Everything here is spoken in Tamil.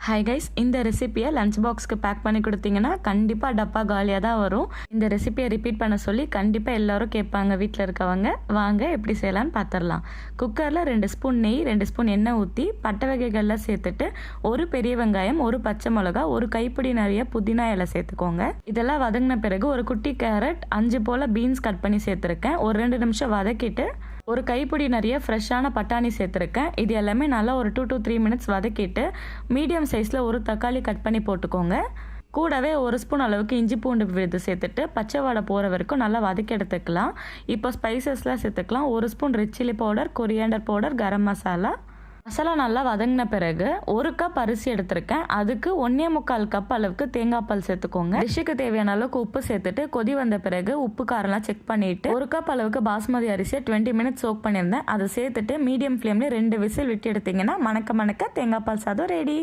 ஹாய் கைஸ், இந்த ரெசிபியை லஞ்ச் பாக்ஸ்க்கு பேக் பண்ணி கொடுத்தீங்கன்னா கண்டிப்பாக டப்பா காலியாக தான் வரும். இந்த ரெசிபியை ரிப்பீட் பண்ண சொல்லி கண்டிப்பாக எல்லோரும் கேட்பாங்க வீட்டில் இருக்கவங்க. வாங்க எப்படி செய்யலான்னு பார்த்துடலாம். குக்கரில் 2 ஸ்பூன் நெய், 2 ஸ்பூன் எண்ணெய் ஊற்றி பட்டை வகைகள்லாம் சேர்த்துட்டு ஒரு பெரிய வெங்காயம், ஒரு பச்சை மிளகா, ஒரு கைப்பிடி நிறைய புதினா இலை சேர்த்துக்கோங்க. இதெல்லாம் வதங்கின பிறகு ஒரு குட்டி கேரட், 5 போல் பீன்ஸ் கட் பண்ணி சேர்த்துருக்கேன். ஒரு 2 நிமிஷம் வதக்கிட்டு ஒரு கைப்பிடி நிறைய ஃப்ரெஷ்ஷான பட்டாணி சேர்த்துருக்கேன். இது எல்லாமே நல்லா ஒரு 2 to 3 மினிட்ஸ் வதக்கிட்டு மீடியம் சைஸில் ஒரு தக்காளி கட் பண்ணி போட்டுக்கோங்க. கூடவே 1 ஸ்பூன் அளவுக்கு இஞ்சி பூண்டு விழுது சேர்த்துட்டு பச்சை வாடை போகிற வரைக்கும் நல்லா வதக்கி எடுத்துக்கலாம். இப்போ ஸ்பைசஸ்லாம் சேர்த்துக்கலாம். 1 spoon red chilli powder, coriander powder, garam masala நல்லா வதங்கின பிறகு 1 கப் அரிசி எடுத்திருக்கேன். அதுக்கு 1.25 கப் அளவுக்கு தேங்காய் பால் சேர்த்துக்கோங்க. டிஷ்ஷுக்கு தேவையான அளவுக்கு உப்பு சேர்த்துட்டு கொதி வந்த பிறகு உப்பு காரெல்லாம் செக் பண்ணிட்டு 1 கப் அளவுக்கு பாஸ்மதி அரிசியை 20 மினிட்ஸ் சோக் பண்ணியிருந்தேன். அதை சேர்த்துட்டு மீடியம் ஃப்ளேம்ல 2 விசில் விட்டு எடுத்தீங்கன்னா மணக்க மணக்க தேங்காய் பால் சாதம் ரெடி.